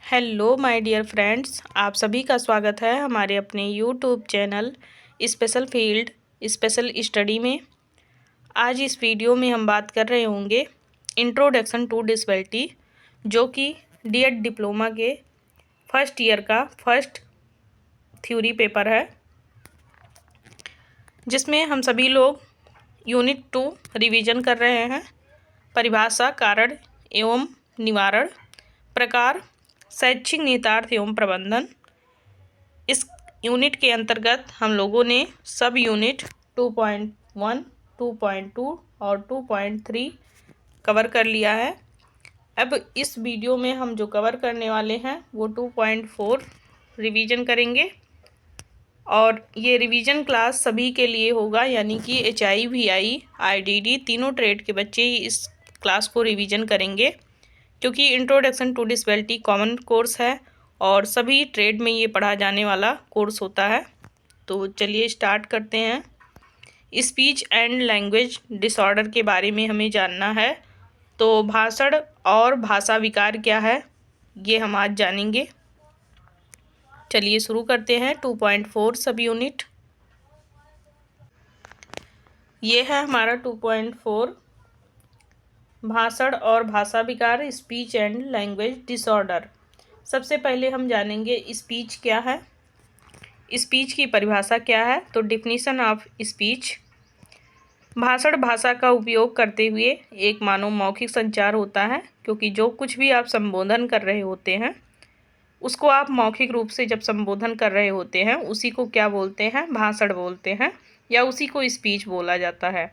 Hello my dear friends, आप सभी का स्वागत है हमारे अपने YouTube channel special field special study में। आज इस वीडियो में हम बात कर रहे होंगे इंट्रोडक्शन टू डिसेबिलिटी, जो कि डीएड डिप्लोमा के फर्स्ट ईयर का फर्स्ट थ्योरी पेपर है, जिसमें हम सभी लोग यूनिट 2 रिवीजन कर रहे हैं। परिभाषा, कारण एवं निवारण, प्रकार, शैक्षिक निहितार्थ एवं प्रबंधन। इस यूनिट के अंतर्गत हम लोगों ने सब यूनिट 2.1, 2.2 और 2.3 कवर कर लिया है। अब इस वीडियो में हम जो कवर करने वाले हैं वो 2.4 रिवीजन करेंगे, और ये रिवीजन क्लास सभी के लिए होगा, यानी कि HI, VI, IDD तीनों ट्रेड के बच्चे ही इस क्लास को रिवीजन करेंगे, क्योंकि introduction to disability common course है और सभी ट्रेड में ये पढ़ा जाने वाला कोर्स होता है। तो चलिए स्टार्ट करते हैं। स्पीच एंड लैंग्वेज डिसऑर्डर के बारे में हमें जानना है। तो भाषण और भाषा विकार क्या है, ये हम आज जानेंगे। चलिए शुरू करते हैं। 2.4 सब यूनिट ये है हमारा 2.4, भाषण और भाषा विकार, स्पीच एंड लैंग्वेज डिसऑर्डर। सबसे पहले हम जानेंगे स्पीच क्या है, स्पीच की परिभाषा क्या है। तो डिफिनीशन ऑफ स्पीच, भाषण भाषा का उपयोग करते हुए एक मानव मौखिक संचार होता है, क्योंकि जो कुछ भी आप संबोधन कर रहे होते हैं उसको आप मौखिक रूप से जब संबोधन कर रहे होते हैं उसी को क्या बोलते हैं, भाषण बोलते हैं, या उसी को स्पीच बोला जाता है।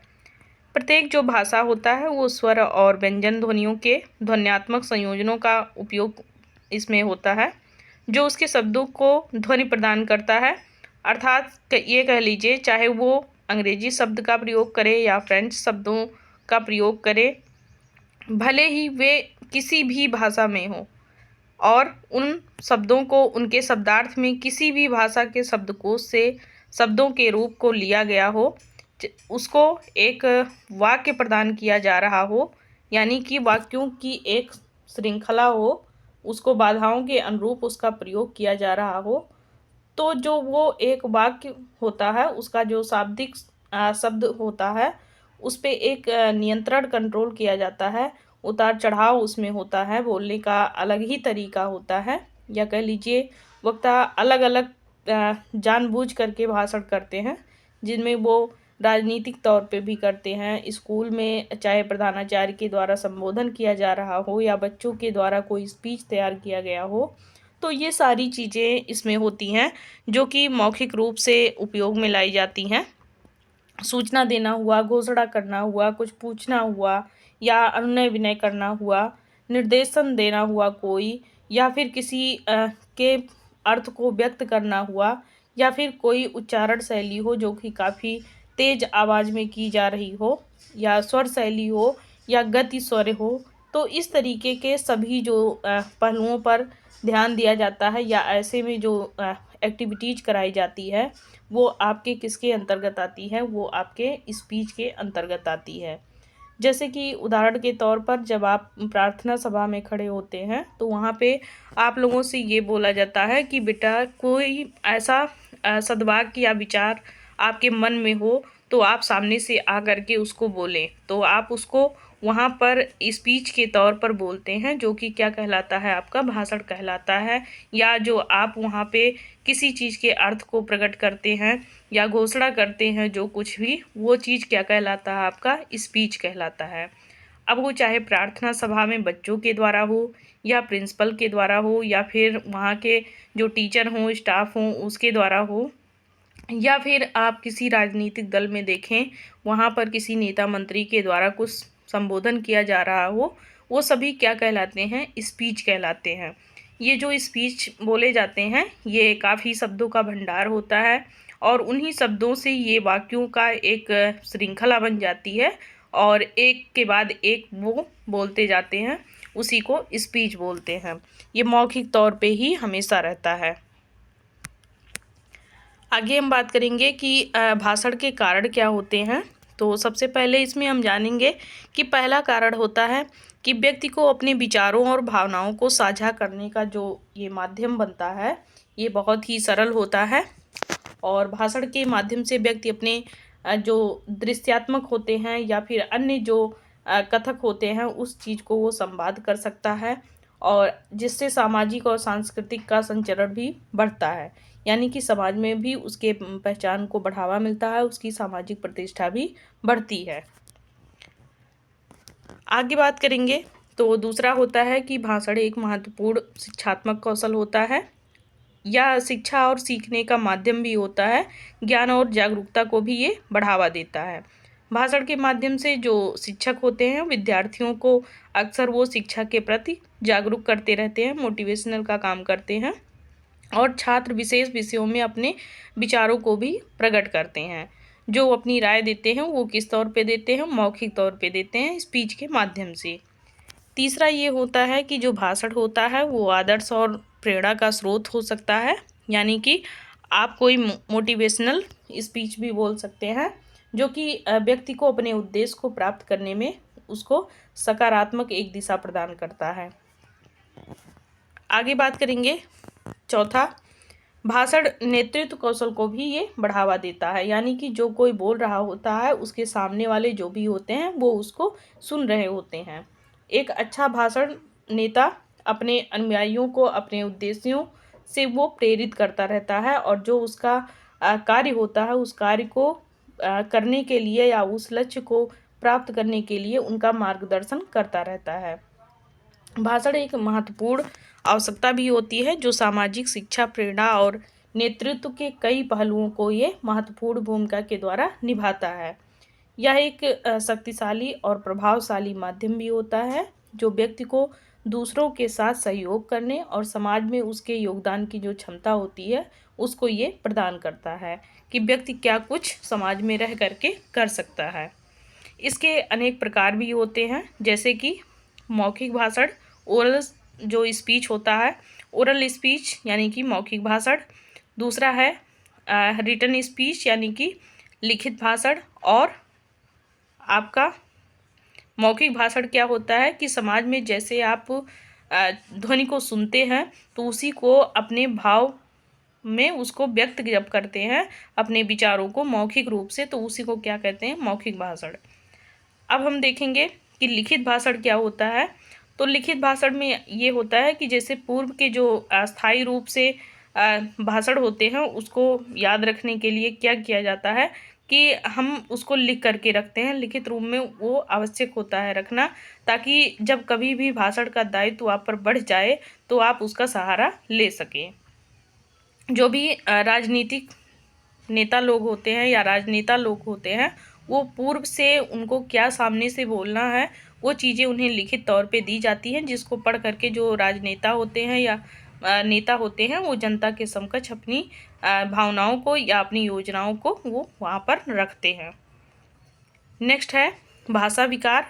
प्रत्येक जो भाषा होता है वो स्वर और व्यंजन ध्वनियों के ध्वन्यात्मक संयोजनों का उपयोग इसमें होता है, जो उसके शब्दों को ध्वनि प्रदान करता है। अर्थात ये कह लीजिए, चाहे वो अंग्रेजी शब्द का प्रयोग करे या फ्रेंच शब्दों का प्रयोग करे, भले ही वे किसी भी भाषा में हो और उन शब्दों को उनके शब्दार्थ में किसी भी भाषा के शब्दकोश से शब्दों के रूप को लिया गया हो, उसको एक वाक्य प्रदान किया जा रहा हो, यानी कि वाक्यों की एक श्रृंखला हो, उसको बाधाओं के अनुरूप उसका प्रयोग किया जा रहा हो, तो जो वो एक वाक्य होता है उसका जो शाब्दिक शब्द होता है उस पे एक नियंत्रण कंट्रोल किया जाता है, उतार चढ़ाव उसमें होता है, बोलने का अलग ही तरीका होता है, या कह लीजिए वक्ता अलग अलग जानबूझ करके भाषण करते हैं, जिनमें वो राजनीतिक तौर पे भी करते हैं, स्कूल में चाहे प्रधानाचार्य के द्वारा संबोधन किया जा रहा हो या बच्चों के द्वारा कोई स्पीच तैयार किया गया हो। तो ये सारी चीज़ें इसमें होती हैं जो कि मौखिक रूप से उपयोग में लाई जाती हैं। सूचना देना हुआ, घोषणा करना हुआ, कुछ पूछना हुआ, या अनुनय विनय करना हुआ, निर्देशन देना हुआ कोई, या फिर किसी के अर्थ को व्यक्त करना हुआ, या फिर कोई उच्चारण शैली हो जो कि काफ़ी तेज आवाज़ में की जा रही हो, या स्वर शैली हो, या गति स्वर हो। तो इस तरीके के सभी जो पहलुओं पर ध्यान दिया जाता है, या ऐसे में जो एक्टिविटीज़ कराई जाती है वो आपके किसके अंतर्गत आती है, वो आपके स्पीच के अंतर्गत आती है। जैसे कि उदाहरण के तौर पर जब आप प्रार्थना सभा में खड़े होते हैं तो वहाँ पे आप लोगों से ये बोला जाता है कि बेटा कोई ऐसा सद्वाक्य या विचार आपके मन में हो तो आप सामने से आ करके उसको बोलें, तो आप उसको वहाँ पर स्पीच के तौर पर बोलते हैं, जो कि क्या कहलाता है, आपका भाषण कहलाता है। या जो आप वहाँ पे किसी चीज़ के अर्थ को प्रकट करते हैं या घोषणा करते हैं, जो कुछ भी, वो चीज़ क्या कहलाता है, आपका स्पीच कहलाता है। अब वो चाहे प्रार्थना सभा में बच्चों के द्वारा हो, या प्रिंसिपल के द्वारा हो, या फिर वहाँ के जो टीचर हों, स्टाफ हों, उसके द्वारा हो, या फिर आप किसी राजनीतिक दल में देखें वहाँ पर किसी नेता मंत्री के द्वारा कुछ संबोधन किया जा रहा हो, वो सभी क्या कहलाते हैं, स्पीच कहलाते हैं। ये जो स्पीच बोले जाते हैं ये काफ़ी शब्दों का भंडार होता है, और उन्हीं शब्दों से ये वाक्यों का एक श्रृंखला बन जाती है, और एक के बाद एक वो बोलते जाते हैं, उसी को स्पीच बोलते हैं। ये मौखिक तौर पे ही हमेशा रहता है। आगे हम बात करेंगे कि भाषण के कारण क्या होते हैं। तो सबसे पहले इसमें हम जानेंगे कि पहला कारण होता है कि व्यक्ति को अपने विचारों और भावनाओं को साझा करने का जो ये माध्यम बनता है, ये बहुत ही सरल होता है। और भाषण के माध्यम से व्यक्ति अपने जो दृश्यात्मक होते हैं या फिर अन्य जो कथक होते हैं, उस चीज़ को वो संवाद कर सकता है, और जिससे सामाजिक और सांस्कृतिक का संचरण भी बढ़ता है। यानी कि समाज में भी उसके पहचान को बढ़ावा मिलता है, उसकी सामाजिक प्रतिष्ठा भी बढ़ती है। आगे बात करेंगे तो दूसरा होता है कि भाषण एक महत्वपूर्ण शिक्षात्मक कौशल होता है, या शिक्षा और सीखने का माध्यम भी होता है। ज्ञान और जागरूकता को भी ये बढ़ावा देता है। भाषण के माध्यम से जो शिक्षक होते हैं, विद्यार्थियों को अक्सर वो शिक्षा के प्रति जागरूक करते रहते हैं, मोटिवेशनल का काम करते हैं, और छात्र विशेष विषयों में अपने विचारों को भी प्रकट करते हैं। जो अपनी राय देते हैं वो किस तौर पे देते हैं, मौखिक तौर पे देते हैं, स्पीच के माध्यम से। तीसरा ये होता है कि जो भाषण होता है वो आदर्श और प्रेरणा का स्रोत हो सकता है। यानी कि आप कोई मोटिवेशनल स्पीच भी बोल सकते हैं, जो कि व्यक्ति को अपने उद्देश्य को प्राप्त करने में उसको सकारात्मक एक दिशा प्रदान करता है। आगे बात करेंगे चौथा, भाषण नेतृत्व कौशल को भी ये बढ़ावा देता है। यानी कि जो कोई बोल रहा होता है, उसके सामने वाले जो भी होते हैं वो उसको सुन रहे होते हैं। एक अच्छा भाषण नेता अपने अनुयायियों को अपने उद्देश्यों से वो प्रेरित करता रहता है, और जो उसका कार्य होता है, उस कार्य को करने के लिए या उस लक्ष्य को प्राप्त करने के लिए उनका मार्गदर्शन करता रहता है। भाषण एक महत्वपूर्ण आवश्यकता भी होती है, जो सामाजिक शिक्षा, प्रेरणा और नेतृत्व के कई पहलुओं को ये महत्वपूर्ण भूमिका के द्वारा निभाता है। यह एक शक्तिशाली और प्रभावशाली माध्यम भी होता है, जो व्यक्ति को दूसरों के साथ सहयोग करने और समाज में उसके योगदान की जो क्षमता होती है, उसको ये प्रदान करता है कि व्यक्ति क्या कुछ समाज में रह करके कर सकता है। इसके अनेक प्रकार भी होते हैं, जैसे कि मौखिक भाषण, ओरल जो स्पीच होता है, ओरल स्पीच यानी कि मौखिक भाषण। दूसरा है रिटन स्पीच यानी कि लिखित भाषण। और आपका मौखिक भाषण क्या होता है कि समाज में जैसे आप ध्वनि को सुनते हैं, तो उसी को अपने भाव में उसको व्यक्त जब करते हैं, अपने विचारों को मौखिक रूप से, तो उसी को क्या कहते हैं, मौखिक भाषण। अब हम देखेंगे कि लिखित भाषण क्या होता है। तो लिखित भाषण में ये होता है कि जैसे पूर्व के जो अस्थायी रूप से भाषण होते हैं, उसको याद रखने के लिए क्या किया जाता है कि हम उसको लिख करके रखते हैं। लिखित रूप में वो आवश्यक होता है रखना, ताकि जब कभी भी भाषण का दायित्व आप पर बढ़ जाए तो आप उसका सहारा ले सकें। जो भी राजनीतिक नेता लोग होते हैं या राजनेता लोग होते हैं, वो पूर्व से उनको क्या सामने से बोलना है, वो चीज़ें उन्हें लिखित तौर पे दी जाती हैं, जिसको पढ़ करके जो राजनेता होते हैं या नेता होते हैं, वो जनता के समकक्ष अपनी भावनाओं को या अपनी योजनाओं को वो वहाँ पर रखते हैं। नेक्स्ट है भाषा विकार,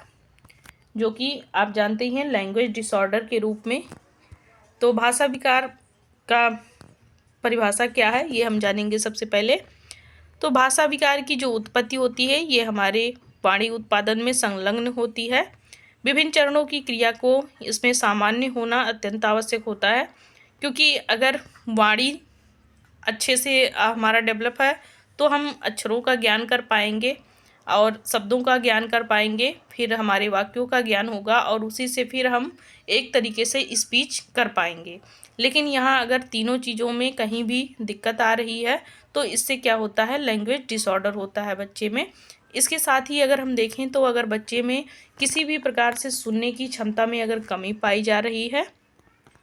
जो कि आप जानते हैं लैंग्वेज डिसऑर्डर के रूप में। तो भाषा विकार का परिभाषा क्या है, ये हम जानेंगे सबसे पहले। तो भाषा विकार की जो उत्पत्ति होती है, ये हमारे वाणी उत्पादन में संलग्न होती है। विभिन्न चरणों की क्रिया को इसमें सामान्य होना अत्यंत आवश्यक होता है, क्योंकि अगर वाणी अच्छे से हमारा डेवलप है, तो हम अक्षरों का ज्ञान कर पाएंगे और शब्दों का ज्ञान कर पाएंगे, फिर हमारे वाक्यों का ज्ञान होगा, और उसी से फिर हम एक तरीके से स्पीच कर पाएंगे। लेकिन यहाँ अगर तीनों चीज़ों में कहीं भी दिक्कत आ रही है, तो इससे क्या होता है, लैंग्वेज डिसऑर्डर होता है बच्चे में। इसके साथ ही अगर हम देखें तो अगर बच्चे में किसी भी प्रकार से सुनने की क्षमता में अगर कमी पाई जा रही है,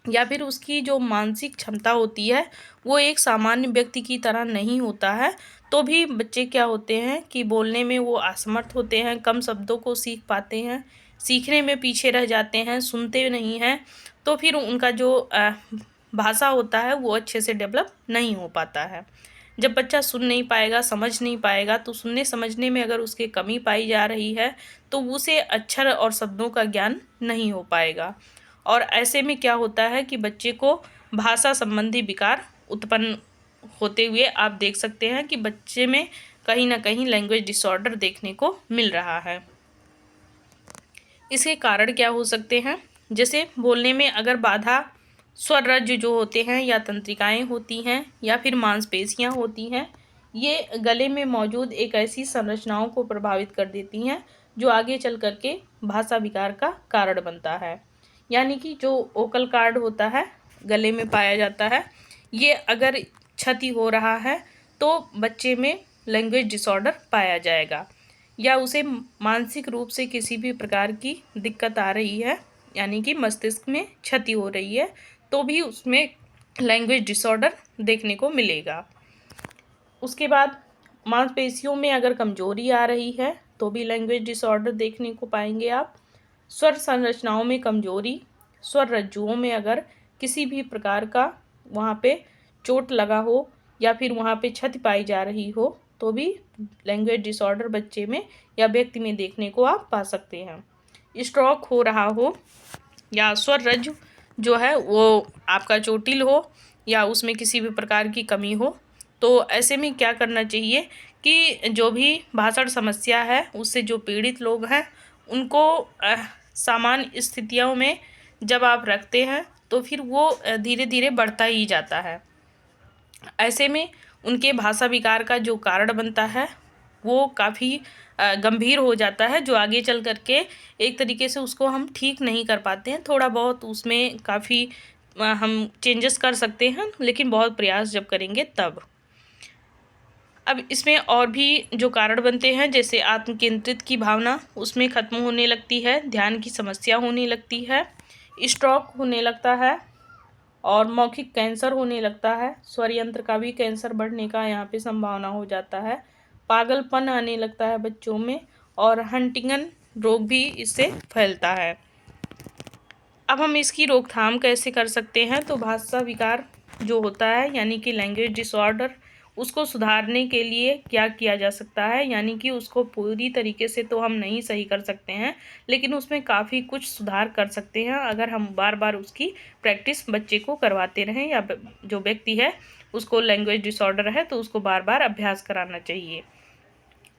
या फिर उसकी जो मानसिक क्षमता होती है वो एक सामान्य व्यक्ति की तरह नहीं होता है, तो भी बच्चे क्या होते हैं कि बोलने में वो असमर्थ होते हैं, कम शब्दों को सीख पाते हैं, सीखने में पीछे रह जाते हैं, सुनते नहीं हैं, तो फिर उनका जो भाषा होता है वो अच्छे से डेवलप नहीं हो पाता है। जब बच्चा सुन नहीं पाएगा, समझ नहीं पाएगा, तो सुनने समझने में अगर उसके कमी पाई जा रही है, तो उसे अक्षर और शब्दों का ज्ञान नहीं हो पाएगा। और ऐसे में क्या होता है कि बच्चे को भाषा संबंधी विकार उत्पन्न होते हुए आप देख सकते हैं कि बच्चे में कहीं ना कहीं लैंग्वेज डिसऑर्डर देखने को मिल रहा है। इसके कारण क्या हो सकते हैं, जैसे बोलने में अगर बाधा स्वर रज्जु जो होते हैं या तंत्रिकाएं होती हैं या फिर मांसपेशियां होती हैं, ये गले में मौजूद एक ऐसी संरचनाओं को प्रभावित कर देती हैं जो आगे चल करके भाषा विकार का कारण बनता है। यानी कि जो ओकल कार्ड होता है गले में पाया जाता है, ये अगर क्षति हो रहा है तो बच्चे में लैंग्वेज डिसऑर्डर पाया जाएगा, या उसे मानसिक रूप से किसी भी प्रकार की दिक्कत आ रही है, यानी कि मस्तिष्क में क्षति हो रही है, तो भी उसमें लैंग्वेज डिसऑर्डर देखने को मिलेगा। उसके बाद मांसपेशियों में अगर कमजोरी आ रही है तो भी लैंग्वेज डिसऑर्डर देखने को पाएंगे आप। स्वर संरचनाओं में कमजोरी, स्वर रज्जुओं में अगर किसी भी प्रकार का वहाँ पे चोट लगा हो या फिर वहाँ पे क्षति पाई जा रही हो, तो भी लैंग्वेज डिसऑर्डर बच्चे में या व्यक्ति में देखने को आप पा सकते हैं। स्ट्रोक हो रहा हो या स्वर रज्जु जो है वो आपका चोटिल हो या उसमें किसी भी प्रकार की कमी हो, तो ऐसे में क्या करना चाहिए कि जो भी भाषण समस्या है उससे जो पीड़ित लोग हैं उनको सामान्य स्थितियों में जब आप रखते हैं तो फिर वो धीरे धीरे बढ़ता ही जाता है। ऐसे में उनके भाषा विकार का जो कारण बनता है वो काफ़ी गंभीर हो जाता है, जो आगे चल करके एक तरीके से उसको हम ठीक नहीं कर पाते हैं। थोड़ा बहुत उसमें काफ़ी हम चेंजेस कर सकते हैं, लेकिन बहुत प्रयास जब करेंगे तब। अब इसमें और भी जो कारण बनते हैं, जैसे आत्मकेंद्रित की भावना उसमें ख़त्म होने लगती है, ध्यान की समस्या होने लगती है, स्ट्रोक होने लगता है और मौखिक कैंसर होने लगता है। स्वर यंत्र का भी कैंसर बढ़ने का यहाँ पे संभावना हो जाता है। पागलपन आने लगता है बच्चों में और हंटिंगन रोग भी इससे फैलता है। अब हम इसकी रोकथाम कैसे कर सकते हैं, तो भाषा विकार जो होता है यानी कि लैंग्वेज डिसऑर्डर, उसको सुधारने के लिए क्या किया जा सकता है, यानी कि उसको पूरी तरीके से तो हम नहीं सही कर सकते हैं, लेकिन उसमें काफ़ी कुछ सुधार कर सकते हैं अगर हम बार बार उसकी प्रैक्टिस बच्चे को करवाते रहें, या जो व्यक्ति है उसको लैंग्वेज डिसऑर्डर है तो उसको बार बार अभ्यास कराना चाहिए।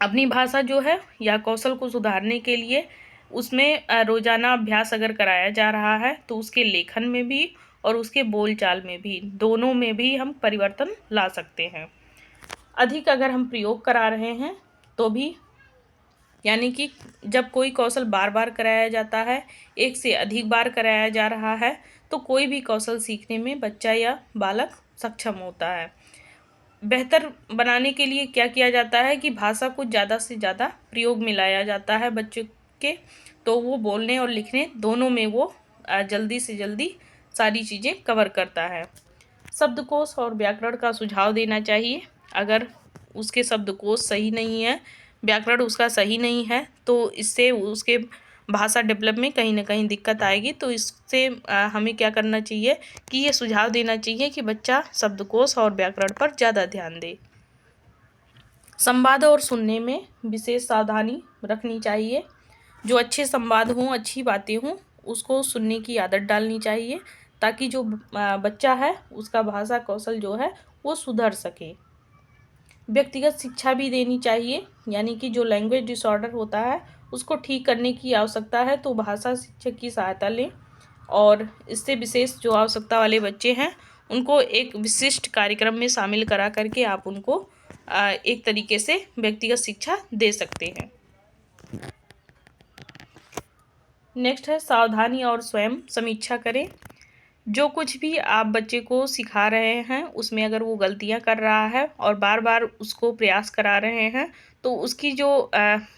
अपनी भाषा जो है या कौशल को सुधारने के लिए उसमें रोज़ाना अभ्यास अगर कराया जा रहा है तो उसके लेखन में भी और उसके बोलचाल में भी, दोनों में भी हम परिवर्तन ला सकते हैं। अधिक अगर हम प्रयोग करा रहे हैं तो भी, यानी कि जब कोई कौशल बार बार कराया जाता है, एक से अधिक बार कराया जा रहा है, तो कोई भी कौशल सीखने में बच्चा या बालक सक्षम होता है। बेहतर बनाने के लिए क्या किया जाता है कि भाषा को ज़्यादा से ज़्यादा प्रयोग में लाया जाता है बच्चे के, तो वो बोलने और लिखने दोनों में वो जल्दी से जल्दी सारी चीज़ें कवर करता है। शब्दकोश और व्याकरण का सुझाव देना चाहिए। अगर उसके शब्दकोश सही नहीं है, व्याकरण उसका सही नहीं है, तो इससे उसके भाषा डेवलप में कहीं ना कहीं दिक्कत आएगी। तो इससे हमें क्या करना चाहिए कि ये सुझाव देना चाहिए कि बच्चा शब्दकोश और व्याकरण पर ज़्यादा ध्यान दे। संवाद और सुनने में विशेष सावधानी रखनी चाहिए। जो अच्छे संवाद हों, अच्छी बातें हों, उसको सुनने की आदत डालनी चाहिए, ताकि जो बच्चा है उसका भाषा कौशल जो है वो सुधर सके। व्यक्तिगत शिक्षा भी देनी चाहिए, यानी कि जो लैंग्वेज डिसऑर्डर होता है उसको ठीक करने की आवश्यकता है तो भाषा शिक्षक की सहायता लें, और इससे विशेष जो आवश्यकता वाले बच्चे हैं उनको एक विशिष्ट कार्यक्रम में शामिल करा करके आप उनको एक तरीके से व्यक्तिगत शिक्षा दे सकते हैं। नेक्स्ट है सावधानी और स्वयं समीक्षा करें। जो कुछ भी आप बच्चे को सिखा रहे हैं उसमें अगर वो गलतियां कर रहा है और बार बार उसको प्रयास करा रहे हैं, तो उसकी जो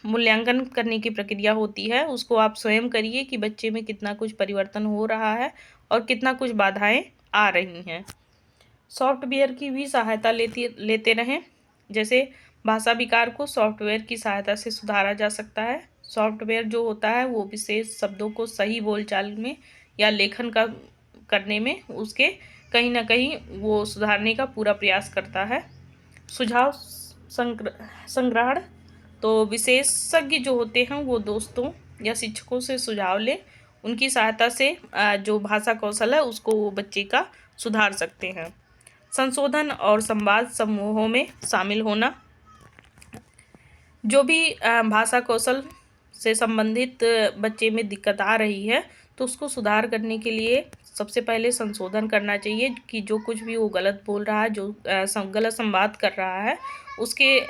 मूल्यांकन करने की प्रक्रिया होती है उसको आप स्वयं करिए कि बच्चे में कितना कुछ परिवर्तन हो रहा है और कितना कुछ बाधाएं आ रही हैं। सॉफ्टवेयर की भी सहायता लेते रहें। जैसे भाषा विकार को सॉफ्टवेयर की सहायता से सुधारा जा सकता है। सॉफ्टवेयर जो होता है वो विशेष शब्दों को सही बोलचाल में या लेखन का करने में उसके कहीं ना कहीं वो सुधारने का पूरा प्रयास करता है। सुझाव संग्रहण, तो विशेषज्ञ जो होते हैं वो दोस्तों या शिक्षकों से सुझाव लें, उनकी सहायता से जो भाषा कौशल है उसको वो बच्चे का सुधार सकते हैं। संशोधन और संवाद समूहों में शामिल होना, जो भी भाषा कौशल से संबंधित बच्चे में दिक्कत आ रही है तो उसको सुधार करने के लिए सबसे पहले संशोधन करना चाहिए कि जो कुछ भी वो गलत बोल रहा है, जो गलत संवाद कर रहा है, उसके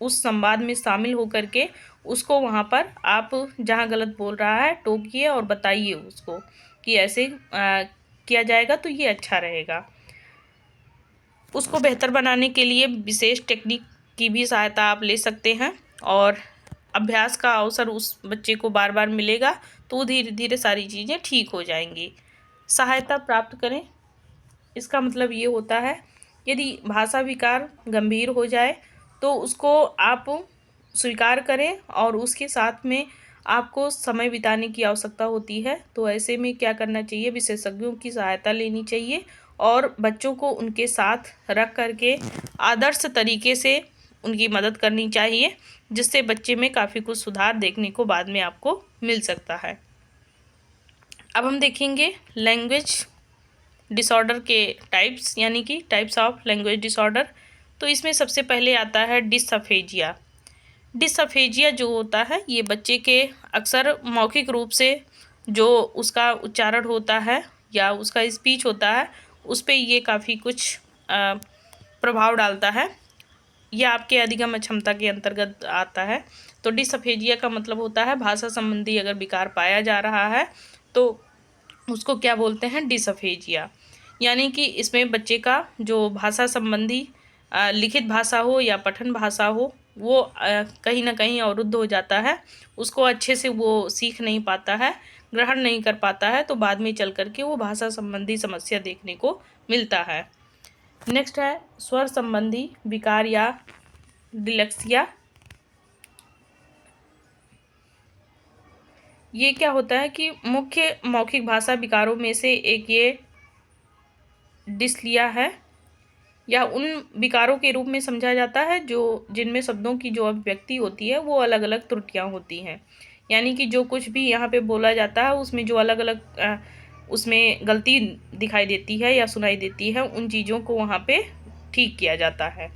उस संवाद में शामिल होकर के उसको वहाँ पर आप जहाँ गलत बोल रहा है टोकिए और बताइए उसको कि ऐसे किया जाएगा तो ये अच्छा रहेगा। उसको बेहतर बनाने के लिए विशेष टेक्निक की भी सहायता आप ले सकते हैं और अभ्यास का अवसर उस बच्चे को बार बार मिलेगा तो धीरे धीरे सारी चीज़ें ठीक हो जाएंगी। सहायता प्राप्त करें, इसका मतलब ये होता है यदि भाषा विकार गंभीर हो जाए तो उसको आप स्वीकार करें और उसके साथ में आपको समय बिताने की आवश्यकता होती है। तो ऐसे में क्या करना चाहिए, विशेषज्ञों की सहायता लेनी चाहिए और बच्चों को उनके साथ रख करके आदर्श तरीके से उनकी मदद करनी चाहिए, जिससे बच्चे में काफ़ी कुछ सुधार देखने को बाद में आपको मिल सकता है। अब हम देखेंगे लैंग्वेज डिसऑर्डर के टाइप्स, यानी कि टाइप्स ऑफ लैंग्वेज डिसऑर्डर। तो इसमें सबसे पहले आता है डिसअफेजिया। डिसअफेजिया जो होता है ये बच्चे के अक्सर मौखिक रूप से जो उसका उच्चारण होता है या उसका स्पीच होता है उस पर ये काफ़ी कुछ प्रभाव डालता है। यह आपके अधिगम क्षमता के अंतर्गत आता है। तो डिसअफेजिया का मतलब होता है भाषा संबंधी अगर विकार पाया जा रहा है तो उसको क्या बोलते हैं, डिसअफेजिया। यानी कि इसमें बच्चे का जो भाषा संबंधी लिखित भाषा हो या पठन भाषा हो वो कहीं ना कहीं अवरुद्ध हो जाता है, उसको अच्छे से वो सीख नहीं पाता है, ग्रहण नहीं कर पाता है, तो बाद में चल कर के वो भाषा संबंधी समस्या देखने को मिलता है। नेक्स्ट है स्वर संबंधी विकार या डिलेक्सिया। ये क्या होता है कि मुख्य मौखिक भाषा विकारों में से एक ये डिसलिया है, या उन विकारों के रूप में समझा जाता है जो जिनमें शब्दों की जो अभिव्यक्ति होती है वो अलग अलग त्रुटियां होती हैं। यानी कि जो कुछ भी यहाँ पे बोला जाता है उसमें जो अलग अलग उसमें गलती दिखाई देती है या सुनाई देती है उन चीज़ों को वहाँ पे ठीक किया जाता है।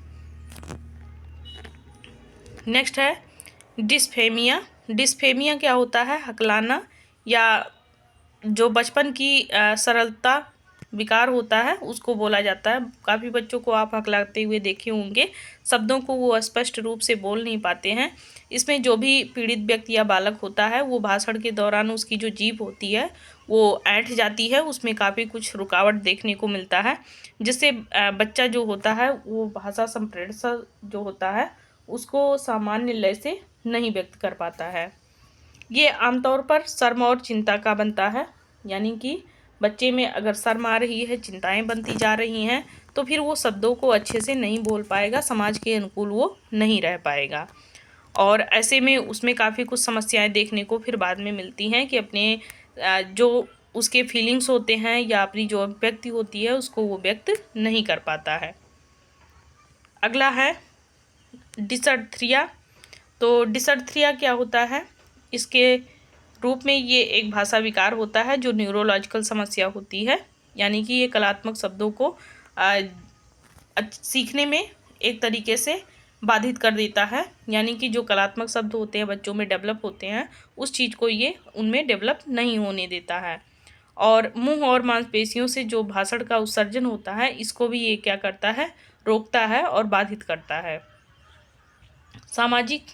नेक्स्ट है डिस्फेमिया। डिस्फेमिया क्या होता है, हकलाना या जो बचपन की सरलता विकार होता है उसको बोला जाता है। काफ़ी बच्चों को आप हकलाते हुए देखे होंगे, शब्दों को वो स्पष्ट रूप से बोल नहीं पाते हैं। इसमें जो भी पीड़ित व्यक्ति या बालक होता है वो भाषण के दौरान उसकी जो जीभ होती है वो ऐंठ जाती है, उसमें काफ़ी कुछ रुकावट देखने को मिलता है, जिससे बच्चा जो होता है वो भाषा संप्रेषण जो होता है उसको सामान्य लय से नहीं व्यक्त कर पाता है। ये आमतौर पर शर्म और चिंता का बनता है, यानी कि बच्चे में अगर शर्म आ रही है, चिंताएं बनती जा रही हैं तो फिर वो शब्दों को अच्छे से नहीं बोल पाएगा, समाज के अनुकूल वो नहीं रह पाएगा और ऐसे में उसमें काफ़ी कुछ समस्याएं देखने को फिर बाद में मिलती हैं कि अपने जो उसके फीलिंग्स होते हैं या अपनी जो अभिव्यक्ति होती है उसको वो व्यक्त नहीं कर पाता है। अगला है डिसअर्थ्रिया। तो डिसअर्थ्रिया क्या होता है, इसके रूप में ये एक भाषा विकार होता है जो न्यूरोलॉजिकल समस्या होती है, यानी कि ये कलात्मक शब्दों को सीखने में एक तरीके से बाधित कर देता है। यानी कि जो कलात्मक शब्द होते हैं बच्चों में डेवलप होते हैं उस चीज़ को ये उनमें डेवलप नहीं होने देता है और मुंह और मांसपेशियों से जो भाषण का उत्सर्जन होता है इसको भी ये क्या करता है, रोकता है और बाधित करता है। सामाजिक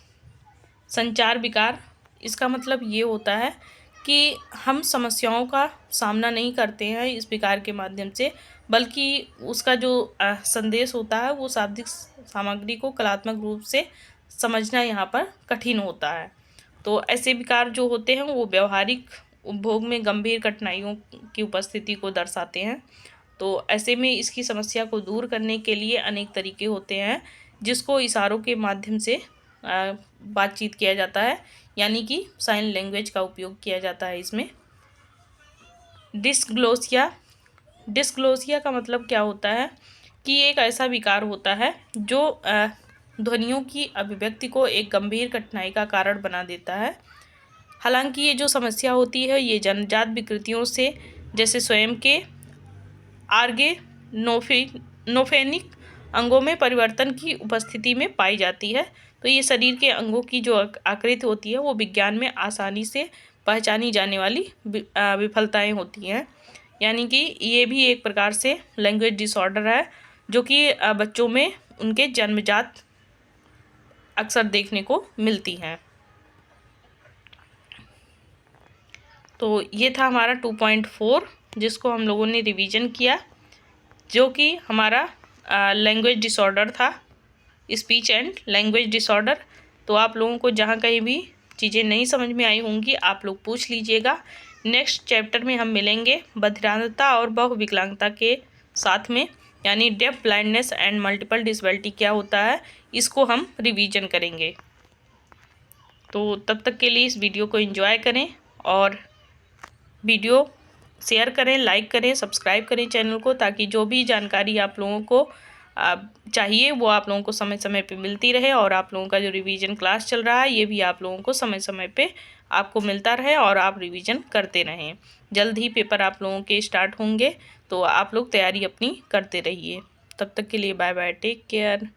संचार विकार, इसका मतलब ये होता है कि हम समस्याओं का सामना नहीं करते हैं इस विकार के माध्यम से, बल्कि उसका जो संदेश होता है वो शाब्दिक सामग्री को कलात्मक रूप से समझना यहाँ पर कठिन होता है। तो ऐसे विकार जो होते हैं वो व्यवहारिक उपभोग में गंभीर कठिनाइयों की उपस्थिति को दर्शाते हैं। तो ऐसे में इसकी समस्या को दूर करने के लिए अनेक तरीके होते हैं जिसको इशारों के माध्यम से बातचीत किया जाता है, यानी कि साइन लैंग्वेज का उपयोग किया जाता है इसमें। डिस्ग्लोसिया। डिस्ग्लोसिया का मतलब क्या होता है कि एक ऐसा विकार होता है जो ध्वनियों की अभिव्यक्ति को एक गंभीर कठिनाई का कारण बना देता है। हालांकि ये जो समस्या होती है ये जन्मजात विकृतियों से जैसे स्वयं के आर्गे नोफेनिक अंगों में परिवर्तन की उपस्थिति में पाई जाती है। तो ये शरीर के अंगों की जो आकृति होती है वो विज्ञान में आसानी से पहचानी जाने वाली विफलताएं होती हैं। यानी कि ये भी एक प्रकार से लैंग्वेज डिसऑर्डर है, जो कि बच्चों में उनके जन्मजात अक्सर देखने को मिलती हैं। तो ये था हमारा 2.4 जिसको हम लोगों ने रिवीजन किया, जो कि हमारा लैंग्वेज डिसऑर्डर था, स्पीच एंड लैंग्वेज डिसऑर्डर। तो आप लोगों को जहाँ कहीं भी चीज़ें नहीं समझ में आई होंगी आप लोग पूछ लीजिएगा। नेक्स्ट चैप्टर में हम मिलेंगे बधिरांधता और बहुविकलांगता के साथ में, यानी deaf, blindness and multiple disability क्या होता है, इसको हम रिवीजन करेंगे। तो तब तक के लिए इस वीडियो को एंजॉय करें और वीडियो शेयर करें, लाइक करें, सब्सक्राइब करें चैनल को, ताकि जो भी जानकारी आप लोगों को चाहिए वो आप लोगों को समय समय पे मिलती रहे, और आप लोगों का जो रिवीजन क्लास चल रहा है ये भी आप लोगों को समय समय पे आपको मिलता रहे और आप रिवीजन करते रहें। जल्द ही पेपर आप लोगों के स्टार्ट होंगे, तो आप लोग तैयारी अपनी करते रहिए। तब तक के लिए बाय बाय, टेक केयर।